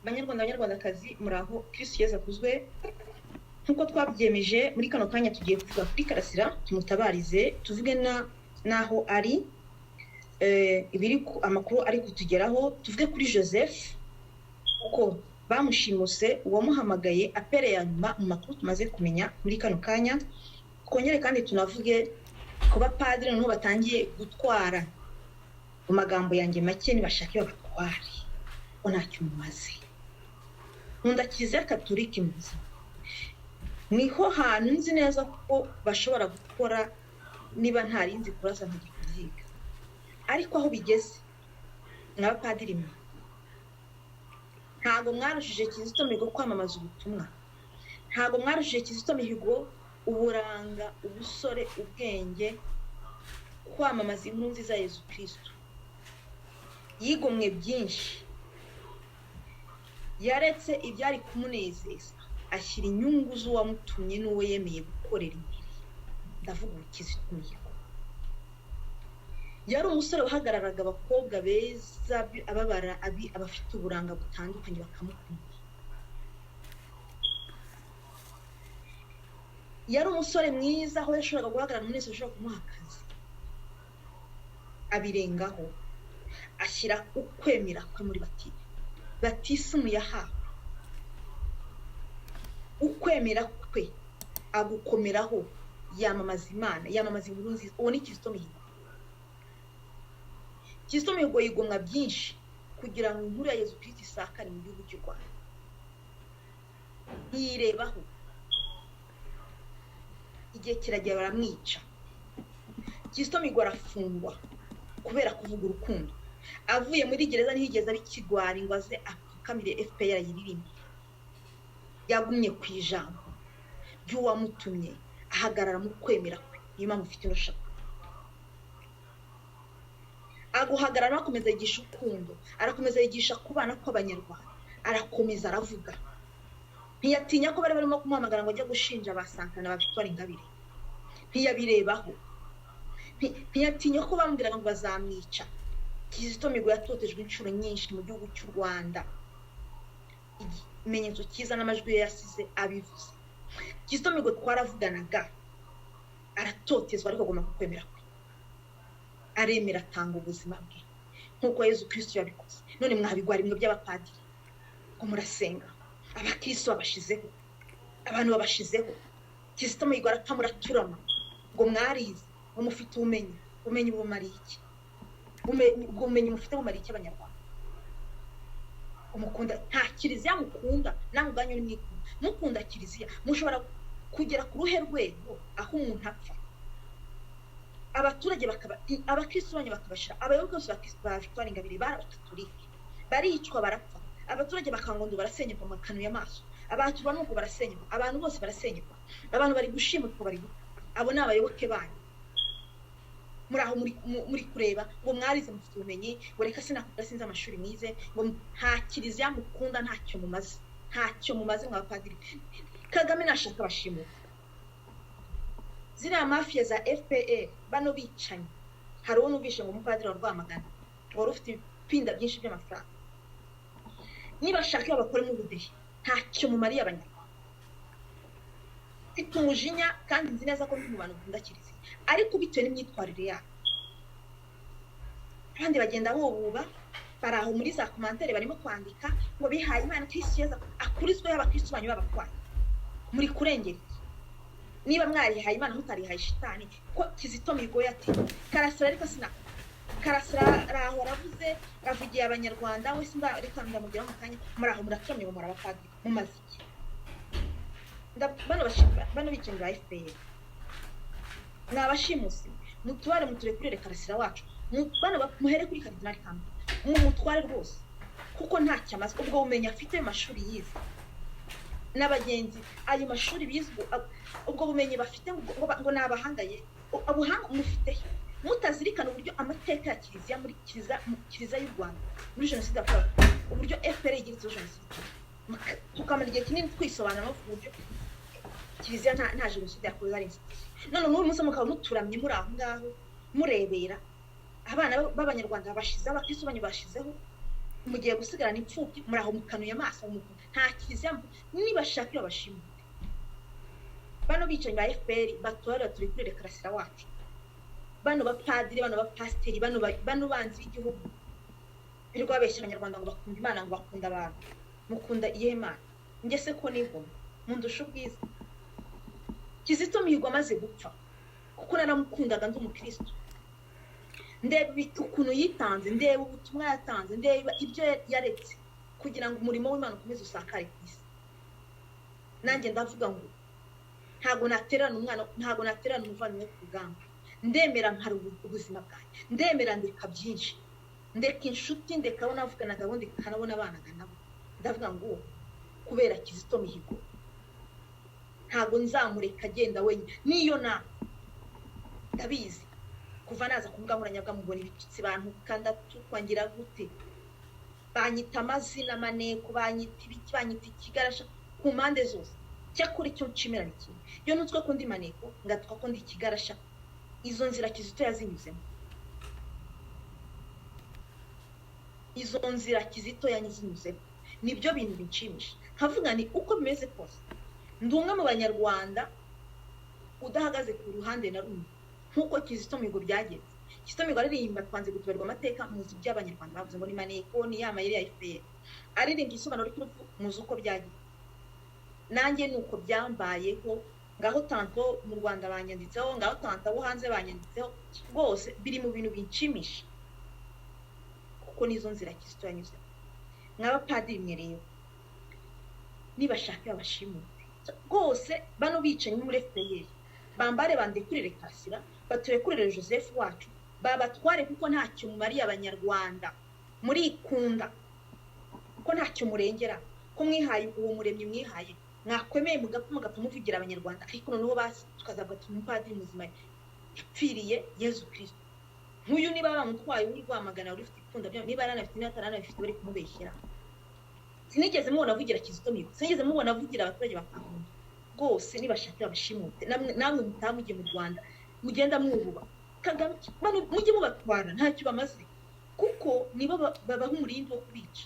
banyarwandakazi muraho Kristo Yesu akuzwe nkuko twabyemeje muri kano kanya tugiye kuvuga kuri Karasira tumutabarize tuvuge naho ari ibiri amakuru ari kutugeraho tuvuge kuri Joseph uko bamushimuse uwamuhamagaye apere ya nyuma mu makuru tumaze kumenya muri kano kanya kongere kandi tunavuge kuba padiri no batangiye gutwara mu magambo yanjye make ni bashake batware onacyo mumaze nkunda Kiliziya Katolika muzi niho hantu nzi neza ko bashobora gukora niba ntarinzi kuraza nk'igikuziga ariko aho bigeze n'abapadiri mwe ntago mwarushije Kizito Mihigo kwamamaza ubutumwa ntago mwarushije Kizito Mihigo uburanga ubusore ubwenge kwamamaza inkuru nziza ya Yesu Kristo yigomwe byinshi yaretse ibyari kumunezeza ashyira inyungu z'uwamutumye n'uwo yemeye gukorera imbere ndavuga Kizito Mihigo yari umusore uhagararaga abakobwa beza ababara abafite uburanga butandukanye bakamukunda yari umusore mwiza aho yashoboraga guhagarara umuntu wese ushobora kumuha akazi abirengaho ashyira ukwemera kwe muri batisimu yahawe ukwemera kwe agukomeraho yamamaza Imana yamamaza inkuru nziza uwo ni Kizito Mihigo Kizito Mihigo yigomwa byinshi kugira ngo inkuru ya Yesu Kristo isakare mu gihugu cy'u Rwanda ntirebaho igihe kiragiye baramwica Kizito Mihigo arafungwa kubera kuvuga urukundo avuye muri gereza ntihigeze abikigwara ngo aze apfukamire FPR yiririmbe yagumye ku ijambo ry'uwamutumye ahagarara mu kwemera kwe niyo mpamvu ufite urushaka aguhagarara akomeza yigisha urukundo arakomeza yigisha kubana kw'abanyarwanda arakomeza aravuga ntiyatinya ko bari barimo kumuhamagara ngo ajye gushinja abasankana ba Victoire Ingabire ntiyabirebaho ntiyatinya ko bamubwiraga ngo bazamwica Kizito Mihigo yatotejwe inshuro nyinshi mu gihugu cy'u Rwanda ikimenyetso cyiza n'amajwi ye yasize abivuze Kizito Mihigo twaravuganaga aratotezwa ariko agomba kwemera kwe aremera atanga ubuzima bwe nkuko Yesu Kristo yabikoze none mwabigwara imwe by'abapadiri ko murasenga abakristo babashizeho abantu babashizeho Kizito Mihigo aratamuraturama ngo mwarize umufite ubumenyi bumari iki ubumenyi mufite bumari iki abanyarwanda umukunda nta Kiliziya mukunda namuganye mukunda Kiliziya mushobora kugera ku ruhe rwego aho umuntu apfa abaturage bakaba abakristo banye bakabashira abayoboke bose ba Victoire Ingabire barabatulike baricwa barapfa abaturage bakangondo barasenyerwa mu kanu y'amaso abantu banuko barasenyerwa abantu bose barasenyerwa abantu bari gushimutwa bari abo ni abayoboke banyu muri aho muri kureba ngo mwarize mufite ubumenyi ngo reka sinzi amashuri mwize ngo nta Kiliziya mukunda ntacyo mumaze mw'abapadiri Kagame nashaka bashimuta ziriya mafia za FPR bano bicanye hari uwo numvishe ngo umupadiri wa Rwamagana wari ufite ibipinda byinshi by'amafaranga niba shaka bakore mu budehe ntacyo mumariye abanyarwanda umujinya kandi nzi neza ko mu bantu bakunda Kiliziya ariko bitewe n'imyitwarire yabo kandi bagenda bububa baraho muri za commentaire barimo kwandika ngo bihaye Imana Kristo Yesu akurizwe y'abakristo banyu b'abakwari muri kurengera niba mwarihaye Imana mutarihaye shitani ko Kizito Mihigo yati Karasira ariko Karasira raho ravuze avugiye abanyarwanda wese reka ndamugira mu kanya muraho muratumye ngo murabapadiri mu maziki bano bicenga FPR nabashimusi mutware muturekurire Karasira wacu bano muhere kuri Cardinal Kamba mutware rwose kuko nta cyamaze ubwo bumenyi afite amashuri yize n'abagenzi ayo mashuri bizwe ubwo bumenyi bafite ngo nabahangaye abuhanga mufite mutazirikana uburyo amateka ya Kiliziya muri Kiliziya y'u Rwanda muri jenoside yakorewe uburyo FPR yigiritse jenoside tukamara igihe kinini twisobanura uburyo Kiliziya nta jenoside yakorewe ari none n'uyu munsi mukaba muturamye muri aho ngaho murebera abana b'abanyarwanda bashize abakristo banyu bashizeho mugiye gusigarana impfubyi muraho mukanuye amaso nta kiliziya nibashakira abashimu bano bicaye ba FPR batora turi kuri Karasira wacu bano bapadiri bano bapasteri bano banzi b'igihugu birirwa babeshya abanyarwanda ngo bakunda Imana ngo bakunda abantu mukunda Imana nge se ko nivuma mundusha ubwiza Kizito Mihigo amaze gupfa kuko naramukundaga ndi umukristo ndebe ukuntu yitanze ndebe ubutumwa yatanze ndebe ibyo yaretse kugira ngo umurimo w'Imana ukomeze usakare ku isi nanjye ndavuga ngo ntago naterana umuvandimwe ku rugamba ndemera nkari ubuzima bwanjye ndemera ndeka byinshi ndeka inshuti ndekabona avugana gabundi kanabona abana nabo ndavuga ngo kubera Kizito Mihigo ntago nzamureka agenda wenyine niyo na ndabizi kuva naza kumugahuranya bwamubona ibicitsi bantu kandatu kwangira gute banyita amazina maneko banyita ibiki banyita ikigarasha ku mpande zose cyakuri cyo nshimira iki yo nutswe ko ndi maneko ngatwa ko ndi ikigarasha izo nzira Kizito yazinyuzemo izo nzira Kizito yanyizinyuzemo nibyo bintu binshimisha nkavuga ni uko bimeze kose ndumwe mu banyarwanda udahagaze ku ruhande na rumwe nkuko Kizito Mihigo byagenze Kizito Mihigo aririmba twanze gutuberwa amateka muzi by'abanyarwanda bavuze ngo ni maneko ni yamayire ya FPR aririmba isobanuro cy'urupfu muzi uko byagenze nanjye nuko byambayeho ngaho tanto mu Rwanda banyanditseho ngaho tanto abo hanze banyanditseho rwose biri mu bintu binshimisha kuko nizo nzira Kizito yanyuze nk'abapadiri mwe rero nibashaka abashimute rwose bano bicaye muri FPR bambare bandekurire Karasira baturekurire Joseph wacu babatware kuko ntacyo mumariye abanyarwanda muri ikunda ko ntacyo murengera ko mwihaye uwo muremyi mwihaye mwakwemeye mugapfa muvugira abanyarwanda ariko noneho basi tukazabwata umupadiri muzima yapfiriye Yezu Kristo nk'uyu niba bamutwaye uri rwamagana uri ufite ikunda niba aranafite n'atarana bifite bari kumubeshyira sinigeze mubona avugira Kizito Mihigo sinigeze mubona avugira abaturage bakahunda rwose nibashaka abashimute namwe mutamugiye mu Rwanda mugenda mwububa Kagame mujye mubatwara ntacyo bamaze kuko nibo babaho umurindi wo kubica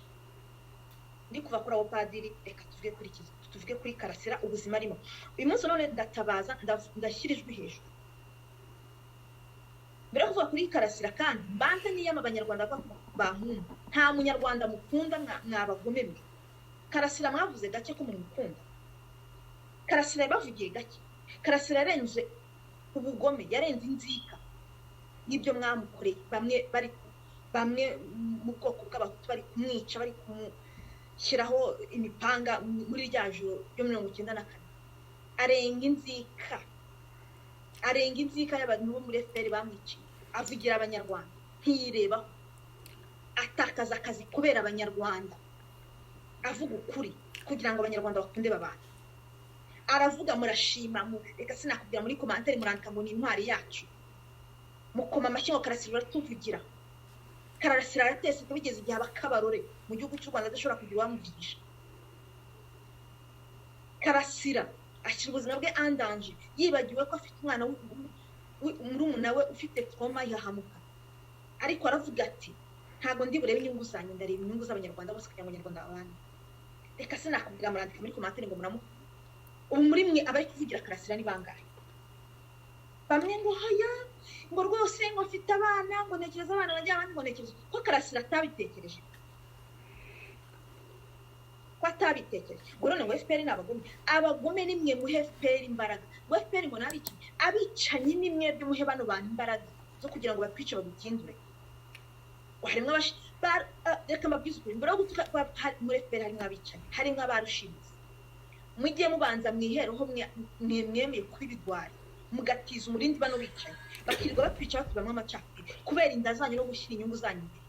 ndi kuva kuri abo padiri reka tuvuge kuri Kizito tuvuge kuri Karasira ubuzima arimo uyu munsi none ndatabaza ndashyirijwe hejuru mbere kuva kuri Karasira kandi mbanze niyama abanyarwanda bankunda nta munyarwanda mukunda mwabagome mwe Karasira mwavuze gake ko mumukunda Karasira bavugiye gake Karasira yarenze ubugome yarenze inzika nibyo mwamukoreye bamwe mu bwoko bw'abahutu bari kumwica bari kumushyiraho imipanga muri rya joro ryo 1994 arenga inzika y'abantu bo muri FPR bamwiciye avugira abanyarwanda ntiyirebaho atakaza akazi kubera abanyarwanda avuga ukuri kugira ngo abanyarwanda bakunde babana aravuga murashima reka sinakubwira muri commentaire murandika ngo ni intwari yacu mukoma amashyi ngo Karasira aratuvugira Karasira aratese tubigeze igihe abakabarore mu gihugu cy'u Rwanda adashobora kugira uwamuvugisha Karasira ashyira ubuzima bwe andanje yibagiwe ko afite umwana murumuna we ufite trauma yahamuka ariko aravuga ati ntago ndi burebe inyungu zanyu ndareba inyungu z'abanyarwanda bose kugira ngo abanyarwanda babane reka sinakubwira murandika muri commentaire ngo muramu ubu muri mwe abari kuvugira Karasira ni bangahe bamwe ngo haya ngo rwose ngo mfite abana ngo ntekereza abana najya abandi ngo ntekereza ko Karasira atabitekereje ko atabitekereje ngo none ngo FPR abagome ni mwe muhe FPR imbaraga ngo FPR ngo nabici abicanyi ni mwe byo muhe bano bantu imbaraga zo kugira ngo batwice bagukindure harimo reka mabwiza ukuri mbere yo gutuka muri FPR harimo abicanyi hari nk'abarushimitse mujye mubanza mwihereho mwemeye kuba ibigwari mugatiza umurindi bano bicaye bakirirwa batwica batubamwe amacakubiri kubera inda zanyu no gushyira inyungu zanyu imbere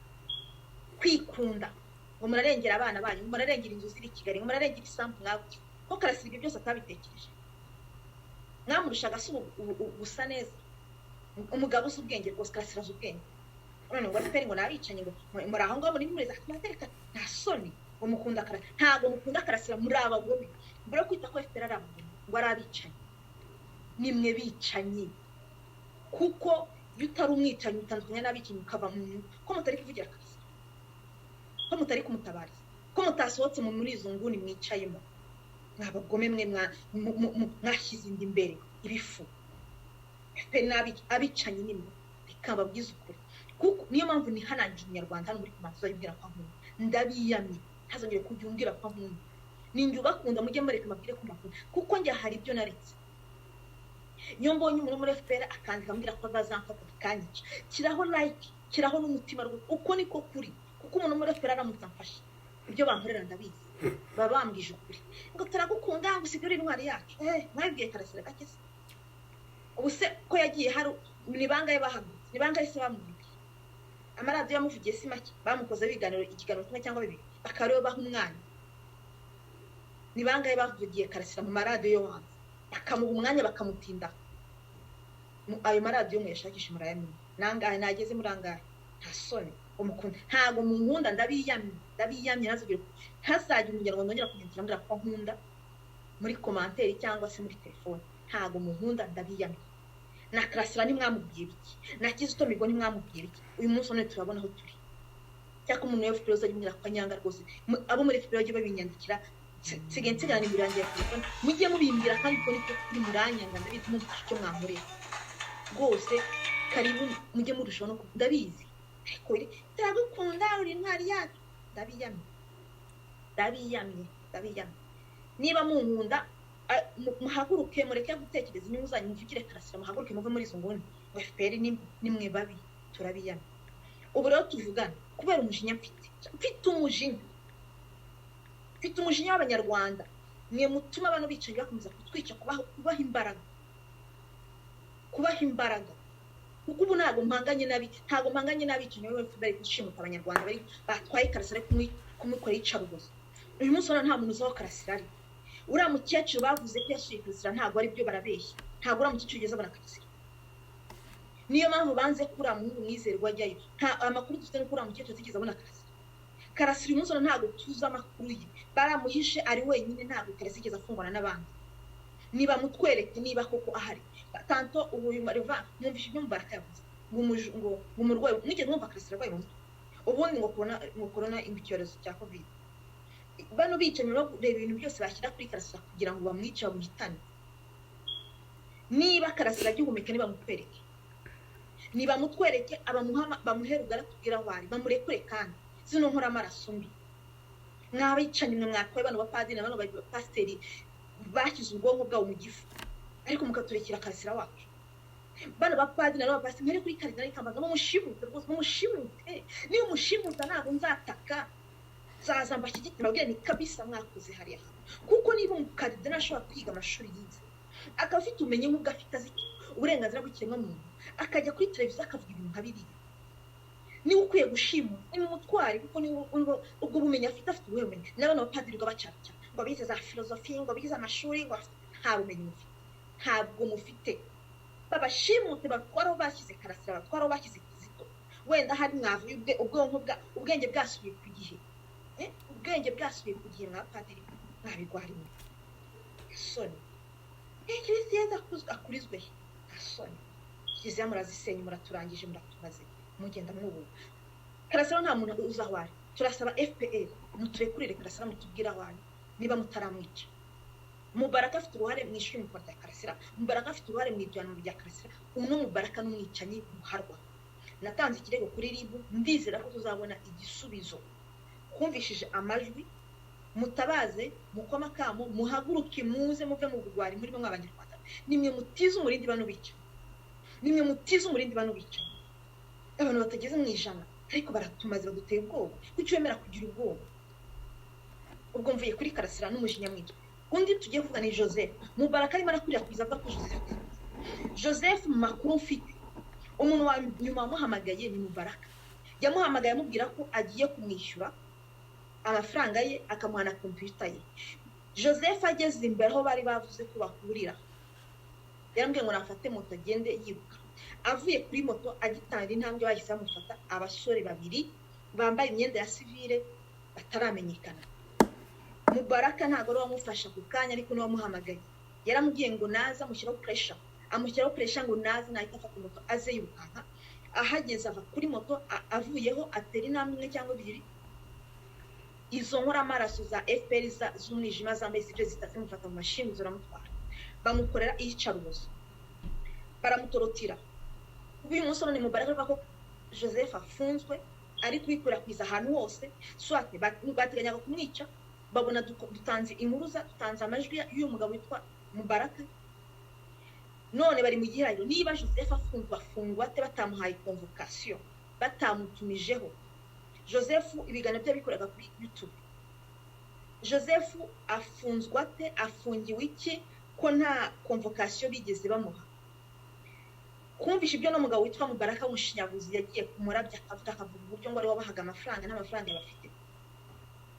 kwikunda ngo murarengera abana banyu murarengera inzu ziri Kigali ngo murarengera isambu mwabyo ko Karasira ibyo byose atabitekereje mwamurusha agasubu gusa neza umugabo uzi ubwenge rwose Karasira azi ubwenge none ngo FPR ngo nabicanye ngo muri aho ngaho muri mureza kumatereka nta soni ngo mukunda Karasira ntago mukunda Karasira muri abagome mbere kwita ko FPR ari abagome ngo ari abicanye nimwe bicanyi kuko iyo utari umwicanyi utandukanye n'abicanyi ukava mu ko mutari kuvugira Karasira ko mutari kumutabariza ko mutasohotse mu muri izo nguni mwicayemo mwabagome mwe mwashyize indi imbere ibifu pe nabi abicanye nimwe ikamba bwiza ukuri kuko niyo mpamvu ni hananje umunyarwanda hano muri kumanza yibwira kwa nkunda ndabiyamye hazongere kubyumbwira kwa nkunda ninjye ubakunda mujye mureka mabwire ko makunda kuko njye hari ibyo naretse niyo mbonye umuntu muri FPR akandika ambwira ko bazamfata kanyica kiraho like kiraho n'umutima rwo uko niko kuri kuko umuntu muri FPR aramutse amfashe ibyo bankorera ndabizi baba bambwije ukuri ngo turagukunda ngo usigure intwari yacu mwabwiye Karasira gakese ubuse ko yagiye hari ni bangaye bahagutse ni bangaye se bamubwiye amaradiyo yamuvugiye si make bamukoze biganiro ikiganiro kimwe cyangwa bibiri bakariwe baha umwanya ni bangaye bavugiye Karasira mu maradiyo yo hanze bakamuha umwanya bakamutinda ayo maradiyo muyashakisha murayamenya nangahe nageze murangahe nta soni umukunda ntago mu nkunda ndabiyamye ntazajya umunyarwanda wongera kugendera mbira ko nkunda muri commentaire cyangwa se muri telefone ntago mu nkunda ndabiyamye na Karasira ni mwamubwiye biki na Kizito Mihigo ni mwamubwiye biki uyu munsi none turabona aho turi cyako umuntu yo FPR azajya ko nyanga rwose abo muri FPR bagiye babinyandikira nsigana ibirangiye telefone mujye mubimbira kandi ko niko kuri muranyanga ndabizi mumfashe cyo mwamurera rwose karibu mujye murushaho no ndabizi ariko turagukunda uri intwari yacu ndabiyamye niba munkunda muhaguruke mureke gutekereza inyungu zanyu muvugire Karasira muhaguruke muve muri izo nguni FPR ni mwe babi turabiyamye ubu rero tuvugana kubera umujinya mfite umujinya w'abanyarwanda mwe mutuma abantu bicaye bakomeza kutwica kubaha imbaraga kuko ubu ntago mpanganye n'abicanyi bari gushimuta abanyarwanda bari batwaye Karasira kumukora yicarubozo uyu munsi nta muntu uzaho Karasira ari uriya mukecuru bavuze ko yasuye Karasira ntago ari byo barabeshya ntago uriya mukecuru ugeze abona Karasira niyo mpamvu banze kura mu mwizerwa ajyayo nta amakuru dufite no kura mukecuru atigeze abona Karasira uyu munsi ntago tuzi amakuru ye baramuhishe ari wenyine ntago Karasira igeze afungwana n'abandi niba mutwereke niba koko ahari tanto ubu mariva numvise ibyo Mubaraka yavuze ngo umurwayi nige numva Karasira arwaye mu mutwe ubundi ngo corona icyorezo cya covid bano bicanye no kureba ibintu byose bashyira kuri Karasira kugira ngo bamwice bamuhitane niba Karasira agihumeka niba mutwereke niba mutwereke abamuhama bamuherugara kugira wari bamurekure kandi zino nkora amaraso mbi mwabicanye mwakwaye bano bapadiri bano bapasteri bakize ubwonko bwawo mu gifu ariko mukaturekera Karasira wacu bano bapadiri nabo bapasteri mere kuri Karasira ikambaga mumushimuta rwose mumushimuta niyo mushimuta ntabwo nzataka zaza mbashyigikira babwira ni kabisa mwakoze hariya kuko niba umukadida nashobora kwiga amashuri yize akafite umenye nk'ugafite azi uburenganzira bw'ikiremwamuntu akajya kuri televiziyo akavuga ibintu nka biriya niba ukwiye gushimuta ni umutwari kuko ubwo bumenyi afite ubumenyi n'abana bapadiri ngo bacaca ngo bize za filozofi ngo bize amashuri ngo nta bumenyi mufite ntabwo mufite babashimute batwaraho bashyize Karasira batwaraho bashyize Kizito wenda hari mwavuye ubwenge bwasubiye ku gihe mwapadiri mwabigwarimo soni Kirisiya akurizwe soni Kiliziya murazisenye muraturangije muratumaze mugenda mwubu Karasira nta muntu uzahwari turasaba FPR muturekurire Karasira mutubwira abantu niba mutaramwica Mubaraka afite uruhare mu ishuri mu rya Karasira Mubaraka afite uruhare mu ijyanwa rya Karasira uno Mubaraka n'umwicanyi muharwa natanze ikirego kuri RIB ndizera ko tuzabona igisubizo kumvishije amajwi mutabaze mukoma kamo muhaguruke muze muve mu bugwari muri mwe abanyarwanda nimwe mutiza umurindi bano bica abantu batageze mu ijana ariko baratumaze baduteye ubwoba kuko wemera kugira ubwoba ubwo mvuye kuri Karasira n'umujinya mwinshi undi tugiye kuvuga ni Joseph Mubaraka arimo arakurira kuza avuga ko Joseph mu makuru mfite umuntu wa nyuma wamuhamagaye ni Mubaraka yamuhamagaye amubwira ko agiye kumwishyura amafaranga ye akamuha na computer ye Joseph ageze imbere aho bari bavuze ko bahurira yarambwiye ngo nafate moto agende yibuka avuye kuri moto agitanga intambwe bahise bamufata abasore babiri bambaye imyenda ya civile bataramenyekana Mubaraka ntago ari wamufasha ku kanya ariko no wamuhamagaye yaramubwiye ngo naza amushyiraho pressure ngo naza nahita afata moto aze yibukanka ahageze ava kuri moto avuyeho atera intambwe cyangwa bibiri izo nkora amaraso za FPR z'umwijima zambaye sivile zitazimufata mu mashini ziramutwara bamukorera iyicarubozo baramutorotira uyu munsi none Mubaraka avuga ko Joseph afunzwe ari kwikwirakwiza ahantu hose swate bateganyaga kumwica babona dutanze impuruza dutanze amajwi y'uyu mugabo witwa Mubaraka none bari mu gihirahiro niba Joseph afungwa ate batamuhaye convocation batamutumijeho Joseph ibiganiro bye bikoraga kuri YouTube Joseph afunzwe ate afungiwe iki ko nta convocation bigeze bamuha kumvisha ibyo no mugabo witwa Mubaraka w'umushinyaguzi yagiye kumurabya akavuga uburyo ngo ari wabahaga amafaranga n'amafaranga bafite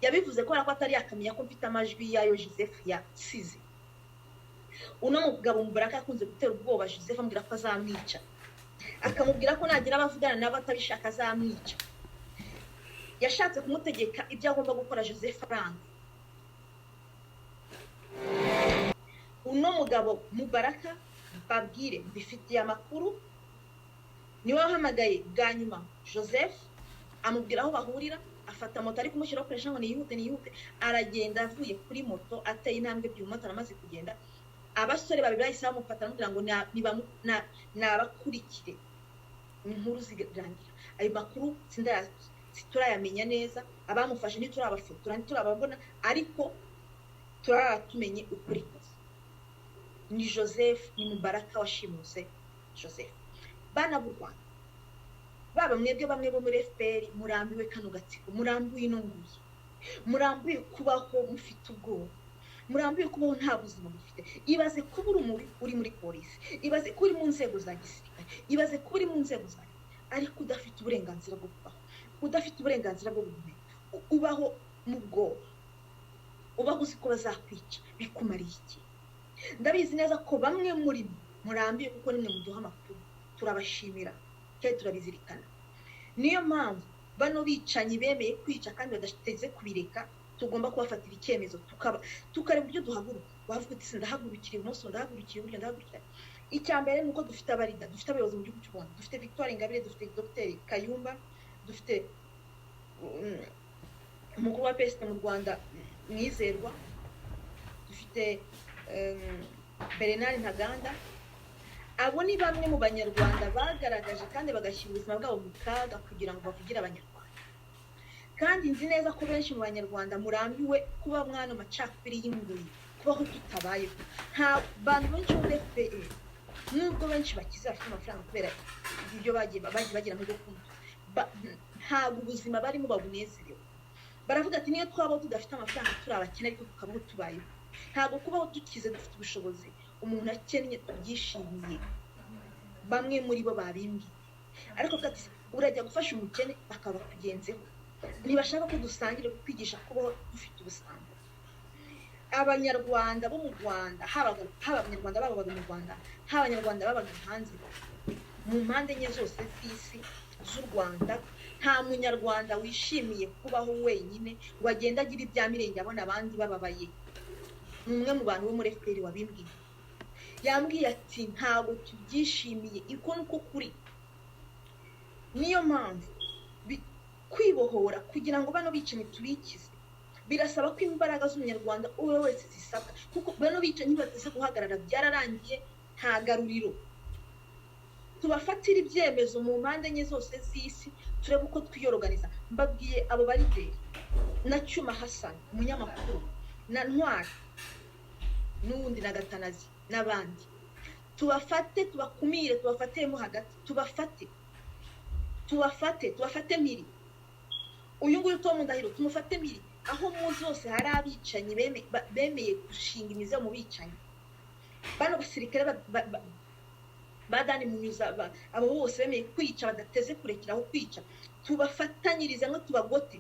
yabivuze ko atari yakamenya ko mfite amajwi yayo Joseph yasize uno mugabo Mubaraka akunze gutera ubwoba Joseph amubwira ko azamwica akamubwira ko nagira abavugana nabo atabishaka azamwica yashatse kumutegeka ibyo agomba gukora Joseph aranga uno mugabo Mubaraka babwire bifitiye amakuru niwe wahamagaye bwa nyuma Joseph amubwira aho bahurira afata moto ari kumushyiraho pressure ngo niyihute aragenda avuye kuri moto ateye intambwe by'umumotari amaze kugenda abasore babiri bahise bamufata n'ugira ngo nabakurikire inkuru zirangira ayo makuru turayamenya neza abamufashe ntiturabafotora ntiturababona ariko turatumenye ukuri ni Joseph ni Mubaraka washimuse Joseph bana b'u Rwanda baba mwebwe bamwe bo muri FPR murambiwe kano gatsiko murambiwe inonguye murambiwe kubaho mufite ubwoba murambiwe kubaho nta buzima mufite ibaze kuba uri muri polisi ibaze kuba uri mu nzego za gisirikare ibaze kuba uri mu nzego za ariko udafite uburenganzira bwo kubaho udafite uburenganzira bwo guhumeka ubaho mu bwoba ubaho uzi ko bazakwica bikumariye iki ndabizi neza ko bamwe muri murambiye kuko nimwe muduha amakuru turabashimira kandi turabizirikana niyo mpamvu bano bicanyi bemeye kwica kandi badateze kubireka tugomba kubafatira icyemezo tukareba uburyo duhaguruka wavuga uti ndahagurukira ibumoso ndahagurukira iburyo ndahagurukira icya mbere nuko dufite abarida dufite abayobozi mu gihugu cy'u Rwanda dufite Victoire Ingabire dufite Dr Kayumba dufite umukuru wa PSD mu Rwanda Mwizerwa dufite Bernard Ntaganda abo ni bamwe mu banyarwanda bagaragaje kandi bagashyira ubuzima bwabo mu kaga kugira ngo bavugire abanyarwanda kandi nzi neza ko benshi mu banyarwanda murambiwe kuba mwana macakubiri y'inguri kubaho tutabayeho nta bantu benshi muri FPR nubwo benshi bakize bafite amafaranga kubera ibyo bagiye bagira mu gukunda ntabwo ubuzima barimo babunezerewe baravuga ati niyo twaba tudafite amafaranga turi abakene ariko tukabaho tubayeho ntabwo kubaho dukize dufite ubushobozi umuntu akennye tubyishimiye bamwe muri bo babimbye ariko kati urajya gufasha umukene bakaba kugenzeho ntibashaka ko dusangira kwigisha kubaho dufite ubusanzwe abanyarwanda bo mu Rwanda haba abanyarwanda babaga mu Rwanda haba abanyarwanda babaga hanze mu mpande enye zose z'isi z'u Rwanda nta munyarwanda wishimiye kubaho wenyine ngo agende agira ibya mirenge abona abandi bababaye umwe mu bantu bo muri FPR wabimbwiye yambwiye ati ntabwo tubyishimiye iko nuko kuri niyo mpamvu kwibohora kugira ngo bano bicanyi tubikize birasaba ko imbaraga z'umunyarwanda uwe wese zisabwa kuko bano bicanyi bateze guhagarara byararangiye nta garuriro tubafatira ibyemezo mu mpande enye zose z'isi turebe uko twiyoroganiza mbabwiye abo bari deri na Cyuma Hassan umunyamakuru na Ntwari n'ubundi na Gatanazi n'abandi tubafate tubakumire tubafatemo hagati tubafate miri uyu nguyu Tom Ndahiro tumufate miri aho muzi hose hari abicanyi bemeye gushinga imizi mu bicanyi bano basirikare badani munyuza abo bose bemeye kwica badateze kurekeraho kwica tubafatanyirize ngo tubagote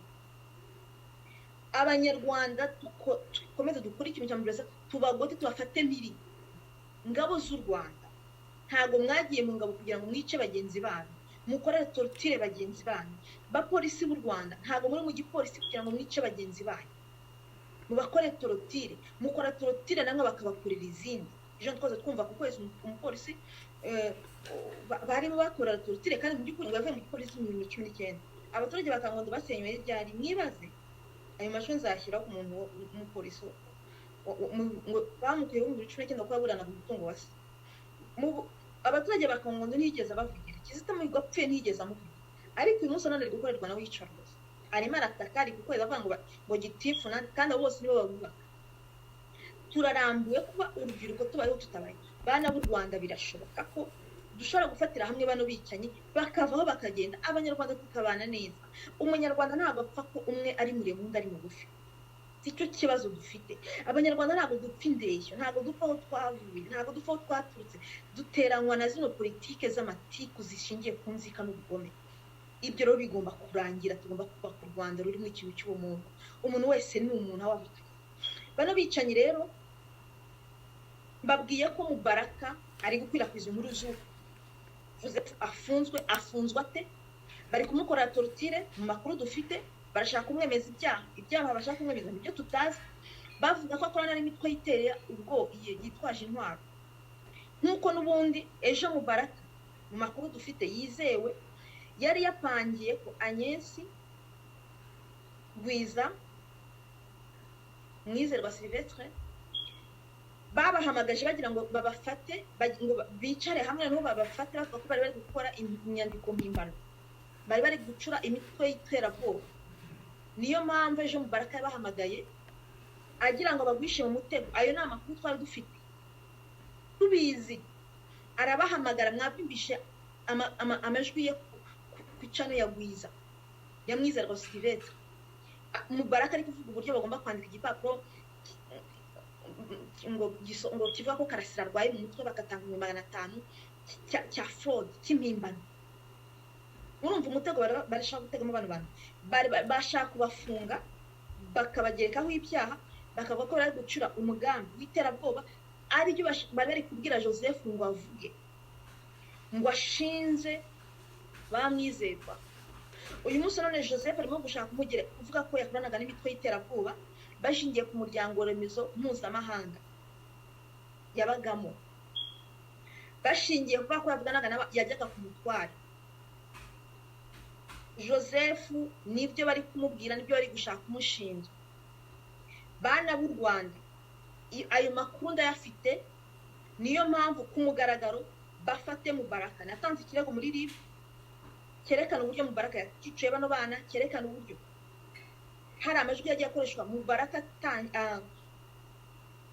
abanyarwanda tukomeze dukora ikintu cy'amureza tubagote tubafate miri ngabo z'u Rwanda ntago mwagiye mu ngabo kugira ngo mwice bagenzi banyu mukorere torture bagenzi banyu bapolisi b'u Rwanda ntago muri mu gipolisi kugira ngo mwice bagenzi banyu mubakore torture mukora torture namwe bakabakurira izindi ejo twaza twumva ku kwezi umupolisi barimo bakorera torture kandi mu by'ukuri bavuye mu gipolisi mu 2019 abaturage bakangondo basenywe ryari mwibaze ayo majwi nzashyiraho umuntu w'umupolisi ngo bamukuyeho mu 2019 ko yaburana ku mutungo wa se. Abaturage bakangondo ntiyigeze bavugira Kizito Mihigo apfuye ntiyigeze amuvugira, ariko uyu munsi none ari gukorerwa nawe yicarubozo, arimo arataka, ari gukorera avuga ngo gitifu kandi abo bose nibo babubaka. Turarambuye kuba urubyiruko tubayeho tutabaye. Bana b'u Rwanda birashoboka ko dushobora gufatira hamwe bano bicanyi bakavaho bakagenda, abanyarwanda tukabana neza. Umunyarwanda ntabwo apfa ko umwe ari muremure undi ari mugufi, sicyo kibazo dufite. Abanyarwanda ntabwo dupfa indeshyo, ntabwo dupfa aho twavuye, ntabwo dupfa aho twaturutse, duteranywa na zino politike z'amatiku zishingiye ku nzika n'ubugome. Ibyo rero bigomba kurangira, tugomba kubaka u Rwanda rurimo ikintu cy'ubumuntu. Umuntu wese ni umuntu aho avuka. Bano bicanyi rero mbabwiye ko Mubaraka ari gukwirakwiza inkuru z'uko Joseph afunzwe ate, bari kumukorera torture. Mu makuru dufite barashaka kumwemeza ibyaha bashaka kumwemeza nibyo tutazi, bavuga ko akorana n'imitwe yiterera ubwo yitwaje intwaro. Nkuko n'ubundi ejo Mubaraka mu makuru dufite yizewe yari yapangiye ko Agnes Gwiza Mwizerwa Sylvestre babahamagaje bagira ngo babafate, ngo bicare hamwe no babafate, bavuga ko bari gukora inyandiko mpimbano, bari gucura imitwe y'iterabwoba. Niyo mpamvu ejo Mubaraka yabahamagaye agira ngo bagwishe mu mutego. Ayo ni amakuru twari dufite tubizi. Arabahamagara, mwabimbishe amajwi ye ku cano ya Gwiza ya Mwizerwa Sylvestre. Mubaraka ari kuvuga uburyo bagomba kwandika igipapuro ngo kivuga ko Karasira arwaye mu mutwe, bagatanga 500 cya fraud cy'impimbano. Urumva umutego barashaka gutegamo abantu bashaka kubafunga bakabagerekaho ibyaha, bakavuga ko bari gucura umugambi w'iterabwoba. Aribyo bari kubwira Joseph ngo avuge, ngo ashinze bamwizerwa. Uyu munsi none Joseph arimo gushaka kuvuga ko yakoranaga n'imitwe y'iterabwoba bashingiye ku muryango remezo mpuzamahanga yabagamo, bashingiye kuvuga ko yavuganaga yajyaga ku mutware. Joseph nibyo bari kumubwira, nibyo bari gushaka kumushinja. Bana b'u Rwanda ayo makuru ndayafite, niyo mpamvu ku mugaragaro bafate Mubaraka. Natanze ikirego muri RIB cyerekana uburyo Mubaraka yacicuye bano bana, cyerekana uburyo hari amajwi yagiye akoreshwa Mubaraka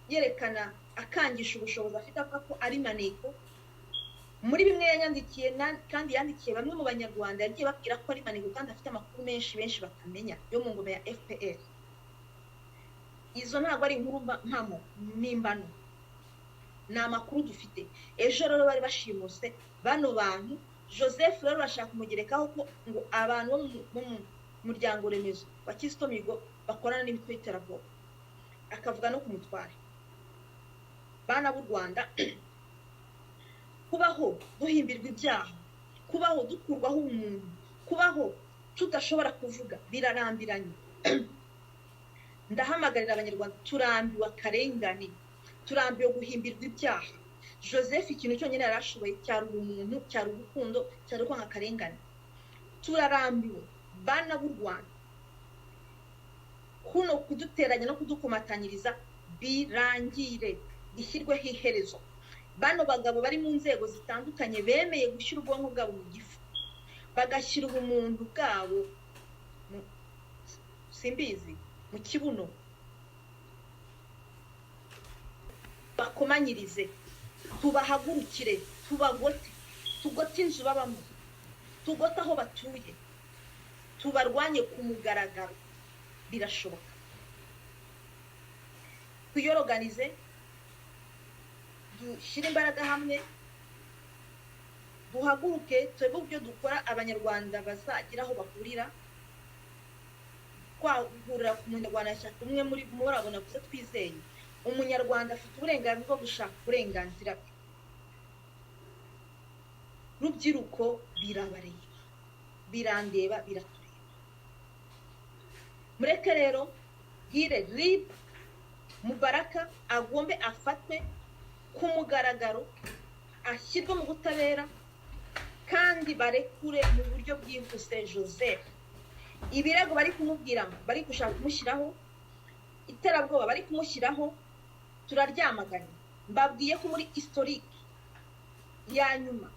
yerekana akangisha ubushobozi afite, avuga ko ari maneko. Muri bimwe yanyandikiye kandi yandikiye bamwe mu banyarwanda, yagiye babwira ko ari maneko kandi afite amakuru menshi batamenya yo mu ngoma ya FPR. Izo ntabwo ari inkuru mpamo mpimbano, ni amakuru dufite. Ejo rero bari bashimuse bano bantu. Joseph rero bashaka kumugerekaho ko ngo abantu bo mu muryango remezo wa Kizito Mihigo bakorana n'imitwe y'iterabwoba, akavuga no kumutwara. Bana b'u Rwanda kubaho duhimbirwa ibyaha, kubaho dukurwaho umuntu, kubaho tudashobora kuvuga birarambiranye. Ndahamagarira abanyarwanda, turambiwe akarengane, turambiwe guhimbirwa ibyaha. Joseph ikintu cyonyine yarashoboye cyari umuntu, cyari urukundo, cyari kwanga akarengane. Turarambiwe bana b'u Rwanda, kuno kuduteranya no kudukomatanyiriza birangire, ishyirweho iherezo. Bano bagabo bari mu nzego zitandukanye bemeye gushyira ubwonko bwabo mu gifu, bagashyira ubumuntu bwabo simbizi mu kibuno, bakomanyirize, tubahagurukire, tugote inzu babamo, tugote aho batuye, tubarwanye ku mugaragaro. Birashoboka. Tuyoroganize, dushyire imbaraga hamwe, duhaguruke, twebwe ibyo dukora. Abanyarwanda bazagira aho bahurira, twahurira ku munyarwanda shyaka umwe muri murabona gusa twizeye. Umunyarwanda afite uburenganzira bwo gushaka uburenganzira bwe. Rubyiruko birabareba, birandeba, biratureba. Mureke rero hire RIB Mubaraka agombe afatwe ku mugaragaro, ashyirwe mu butabera kandi barekure mu buryo bwihuse Joseph. ibirego bari kumubwira bari gushaka kumushyiraho iterabwoba bari kumushyiraho turaryamaganye mbabwiye ko muri historique ya nyuma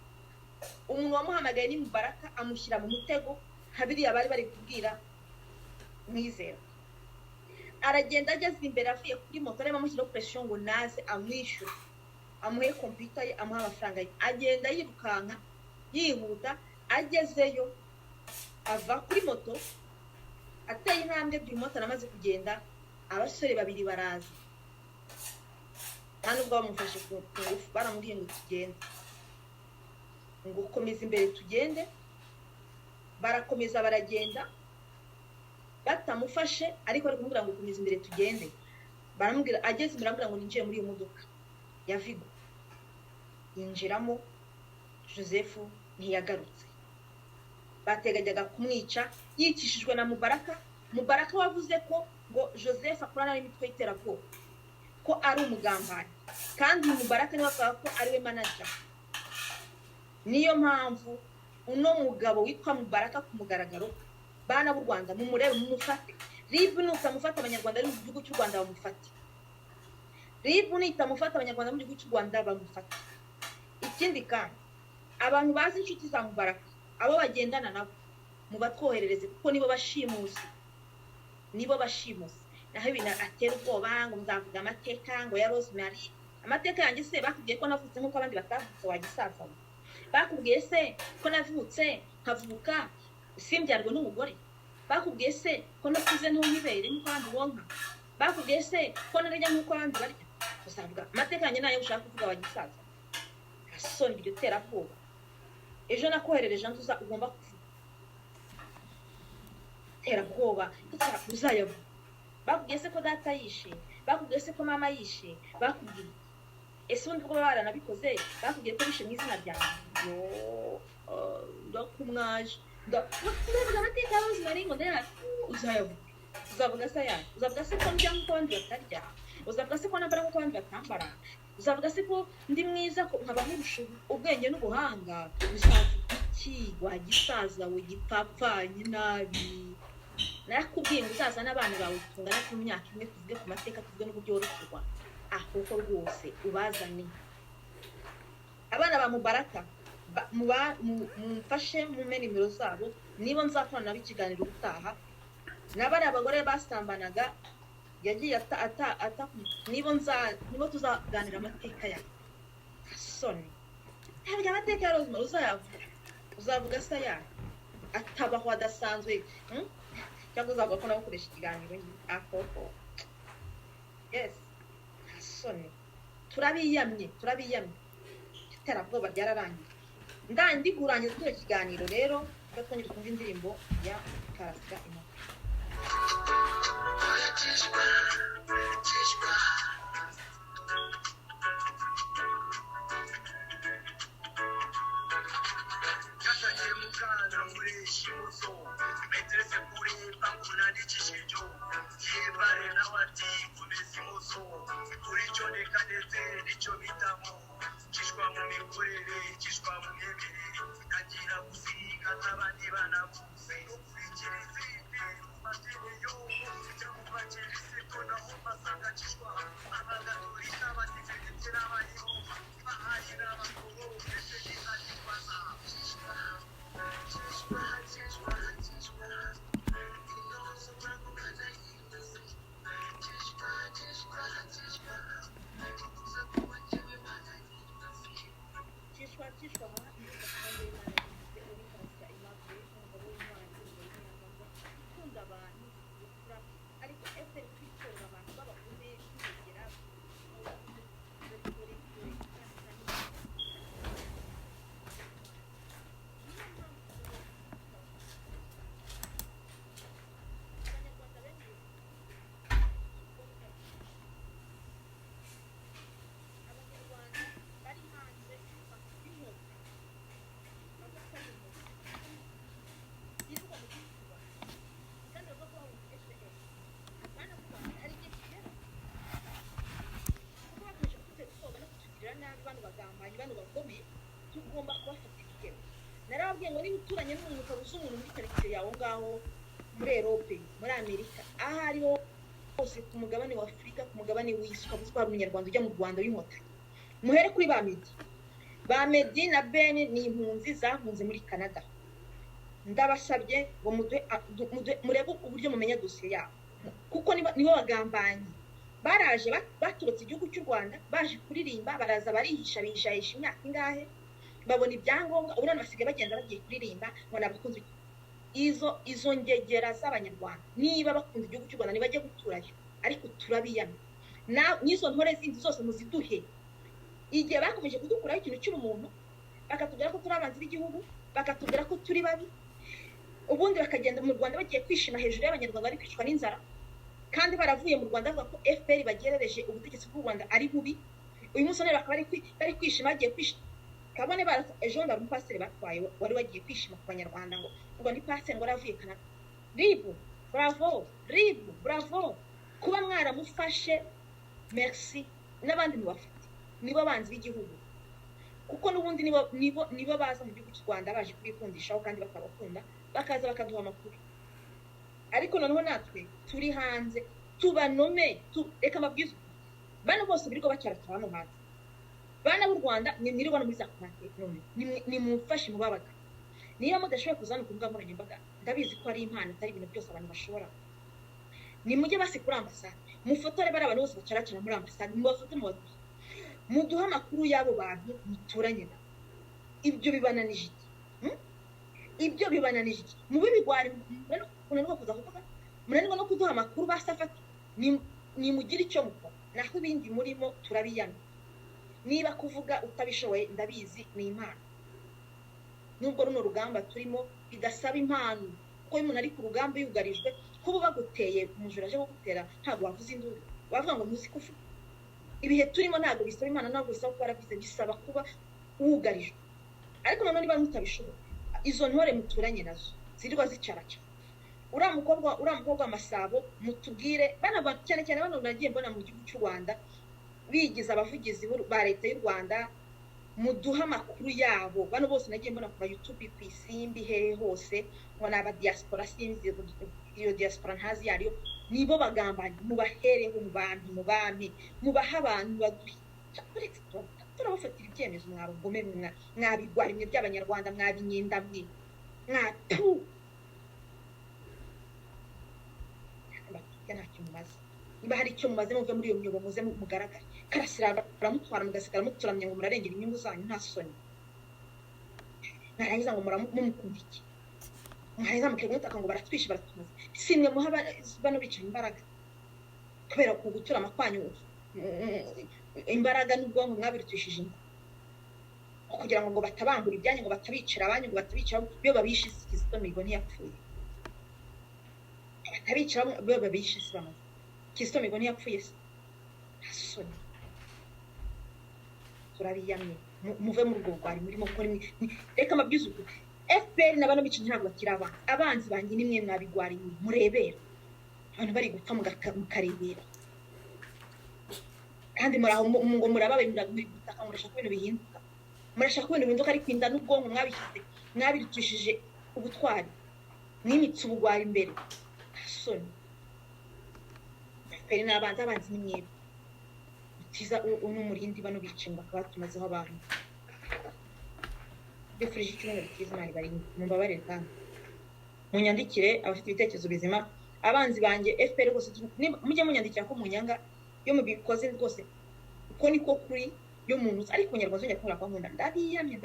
umuntu wamuhamagaye ni Mubaraka amushyira mu mutego habiriya bari kubwira Mwizera aragenda ageze imbere avuye kuri moto arimo amushyiraho pression ngo naze amwishyura amuhe computer ye amuha amafaranga ye agenda yirukanka yihuta agezeyo ava kuri moto ateye intambwe ebyiri moto aramaze kugenda abasore babiri baraza nta nubwo bamufashe ku ngufu baramubwiye ngo tugende ngo komeza imbere tugende barakomeza baragenda batamufashe ariko ari kumubwira ngo komeza imbere tugende baramubwira ageze imbere amubwira ngo ninjiye muri iyo modoka ya Vigo yinjiramo Joseph ntiyagarutse bategajyaga kumwica yicishijwe na Mubaraka wavuze ko ngo Joseph akorana n'imitwe y'iterabwoba ko ari umugambanyi kandi Mubaraka niwe avuga ko ari we manager niyo mpamvu uno mugabo witwa Mubaraka ku mugaragaro bana b'u Rwanda mumurebe mumufate RIB nutamufata abanyarwanda ari mu gihugu cy'u Rwanda bamufate RIB nitamufata abanyarwanda mu gihugu cy'u Rwanda bamufate ikindi kandi abantu bazi inshuti za Mubaraka abo bagendana nabo mubatwoherereze kuko nibo bashimusi naho ibintu atera ubwoba ngo nzavuga amateka ngo ya Rosemary amateka yanjye se bakubwiye ko navutse nk'uko abandi batavutse wagisaza bakubwiye se ko navutse nkavuka simbyarwe n'umugore bakubwiye se ko nakuze ntunyibere nk'uko abandi bonka bakubwiye se ko narya nk'uko abandi barya uzavuga amateka yanjye nayo ushaka kuvuga wagisaza asoni iryo terabwoba ejo nakoherereje ntuza ugomba kuvuga terabwoba uzayavuga bakubwiye se ko data yishe bakubwiye se ko mama yishe bakubwiye ese undi bwo baranabikoze bakubwiye ko bishe mu izina ryanjye yo ndakumwaje ndavuga amateka y'abazi bari ngo ndera uzayavuga uzavuga se yaje uzavuga se ko ndya nk'uko abandi batarya uzavuga se ko nambara nk'uko abandi batambara uzavuga se ko ndi mwiza ko nkaba nkurusha ubwenge n'ubuhanga uzavuga iki wagisaza we gipapfanye nabi nakubwiye ngo uzaza n'abana bawe tungana ku myaka imwe tuvuge ku mateka tuvuge n'uburyo woroherwa ahubwo rwose ubazane abana ba Mubaraka mumfashe mume nimero zabo nibo nzakorana nabo ikiganiro gutaha n'abari abagore basambanaga yagiye nibo tuzaganira amateka ya soni ntabwo amateka ya Rosemary uzavuga se ya atabaho adasanzwe cyangwa uzavuga ko nabakoresha ikiganiro akoko yes soni turabiyamye iterabwoba ryararangiye ndi kurangiza kino kiganiro rero twongera kumva indirimbo ya Karasira Inoki tugomba kubafata ikigero narababwiye ngo niba uturanye n'umuntu ukabuza umuntu muri karitsiye yawe ngaho muri Europe, muri Amerika, aho ariho hose ku mugabane wa Afurika, ku mugabane w'isi, ukaba utwara umunyarwanda ujya mu Rwanda w'inkotanyi. Muhere kuri ba Medi na Ben ni impunzi zahunze muri Canada. Ndabasabye ngo murebe uburyo mumenya dosiye yabo, kuko nibo bagambanyi baraje baturutse igihugu cy'u Rwanda, baje kuririmba, baraza bihisha imyaka ingahe, babona ibyangombwa, ubu none basigaye bagenda bagiye kuririmba ngo nabakunze. Izo ngegera z'abanyarwanda niba bakunda igihugu cy'u Rwanda nibajye guturayo, ariko turabiyana n'izo ntore zindi zose muziduhe. Igihe bakomeje kudukuraho ikintu cy'umuntu, bakatubwira ko turi abanzi b'igihugu, bakatubwira ko turi babi, ubundi bakagenda mu Rwanda bagiye kwishima hejuru y'abanyarwanda bari kwicwa n'inzara, kandi baravuye mu Rwanda bavuga ko FPR bagerereje ubutegetsi bw'u Rwanda ari bubi. Uyu munsi none bakaba bari kwishima, bagiye kwishima. Kabone ejo ndari umupasiteri batwaye wari wagiye kwishima ku banyarwanda ngo ni pasiteri ngo aravuye Canada. Bravo kuba mwaramufashe, merci. N'abandi mubafite nibo banzi b'igihugu, kuko n'ubundi nibo baza mu gihugu cy'u Rwanda baje kubikundishaho kandi bakabakunda, bakaza bakaduha amakuru. Ariko noneho natwe turi hanze tubanome, reka mabwiza bana bose biriko bacyaratura hano hanze. Bana b'u Rwanda mwiriwe no muri za konate none ni mumfashe mubabaga. Niba mudashoboye kuzana ku mbuga nkoranyambaga, ndabizi ko ari impano atari ibintu byose abantu bashobora. Ni mujye basi kuri ambasade, mufotore bari abantu bose bacaracana muri ambasade, mubafote muduha amakuru y'abo bantu muturanye na. Ibyo bibananije iki? Ibyo bibananije iki? Mube bigwari munanirwa kuza kuvuga, munanirwa no kuduha amakuru basafata, ni mugira icyo mukora, naho ibindi murimo turabiyana. Niba kuvuga utabishoboye ndabizi ni impano, nubwo runo rugamba turimo bidasaba impano, kuko umuntu ari ku rugamba yugarijwe, kuba baguteye umujura aje gutera ntabwo wavuze induru, wavuga ngo muzi kufu. Ibihe turimo ntabwo bisaba impano, ntabwo bisaba kuba warabize, bisaba kuba wugarijwe. Ariko none niba mutabishoboye, izo ntore muturanye nazo zirirwa zicaraca, uriya mukobwa Masabo mutubwire, cyane cyane bano nagiye mbona mu gihugu cy'u Rwanda bigize abavugizi ba leta y'u Rwanda, muduha amakuru yabo. Bano bose nagiye mbona ku YouTube, ku isimbi, hehe hose, ngo ni aba diaspora, sinzi iyo diaspora ntazi yariyo, nibo bagambanye. Mubahereho mu bami mubaha abantu turabafatira ibyemezo. Mwarugome mwabigwari mwe by'abanyarwanda, mwabinyenda mwe mwatu nta kintu mumaze. Niba hari icyo mumaze muve muri iyo myobo muze mugaragare. Karasira baramutwara mugasigara muturamye ngo murarengera inyungu zanyu nta soni. Narangiza ngo mumukunda iki? Mwarangiza mukegutaka ngo baratwishe baratumaze. Simwe muha bano bicaye imbaraga, kubera ku gutura amakwanyu imbaraga n'ubwonko mwabirutishije inda, kugira ngo batabangura ibyanyu, ngo batabicira abanyu, ngo batabica biyo babishe. Kizito Mihigo ntiyapfuye, batabica biyo babishe si bamaze. Kizito Mihigo ntiyapfuye se? Hasoni. Turabiyamye, muve mu rwo rwari murimo gukora. Reka mabwiza uko FPR n'abana bica ntabwo bakira abanzi banjye, nimwe mwabigwari murebera abantu bari gupfa mukarebera, kandi muraho ngo murababe muragutaka, murashaka ibintu bihinduka, murashaka ibintu bihinduka, ariko inda n'ubwonko mwabirutishije ubutwari, mwimitse ubugwari imbere. Hasoni. FPR n'abanzi ni mwebwe utiza n'umurindi bano bicinga bakaba batumazeho abantu. Bifurije icyumweru cyiza, Imana ibarinde, mumbabarire kandi munyandikire abafite ibitekerezo bizima. Abanzi banjye FPR rwose mujye munyandikira ko munyanga yo mubikoze rwose, uko niko kuri yo muntu, ariko Nyarwanda zongera kubura kwa nkunda. Ndabiyamye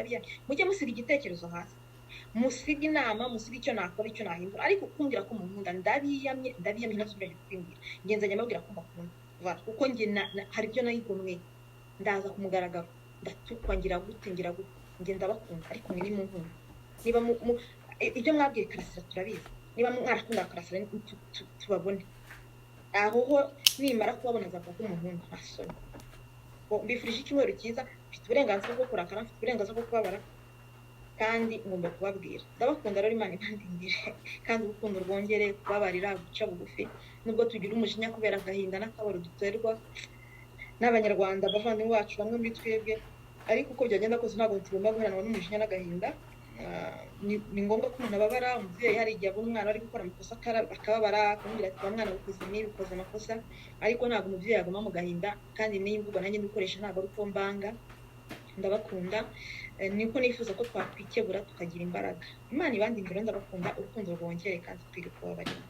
mujye musiga igitekerezo hasi, musiga inama, musiga icyo nakora, icyo nahindura, ariko kumbwira ko munkunda ndabiyamye nasubiraje kwimbira. Ngenzanye mbabwira ko mbakunda kuko njye hari ibyo nayigomwe, ndaza ku mugaragaro ndatukwa, ngira gute njye ndabakunda, ariko mwe ni mu nkunda. Niba ibyo mwabwiye Karasira turabizi, niba mwarakunda Karasira tubabone aho nimara kubabona zavuga ko umuhungu asoni. Mbifurije icyumweru cyiza, mfite uburenganzira bwo kurakara, mfite uburenganzira bwo kubabara, kandi ngomba kubabwira ndabakunda. Rero Imana impandindire, kandi urukundo rwongere kubabarira, guca bugufi, nubwo tugira umujinya kubera agahinda n'akabaro duterwa n'abanyarwanda bavandimwe bacu bamwe muri twebwe, ariko uko byagenda kose ntabwo tugomba guheranwa n'umujinya n'agahinda. ni ngombwa ko umuntu ababara. Umubyeyi hari igihe abona umwana ari gukora amakosa akababara, akamubwira ati wa mwana ukoze n'ibi, ukoze amakosa, ariko ntabwo umubyeyi aguma mu gahinda. Kandi n'iyi mvugo nanjye ndikoresha ntabwo ari uko mbanga, ndabakunda. Niko nifuza ko twakwikebura tukagira imbaraga. Imana ibandindire, ndabakunda, urukundo rwongere kandi twige kubabarira.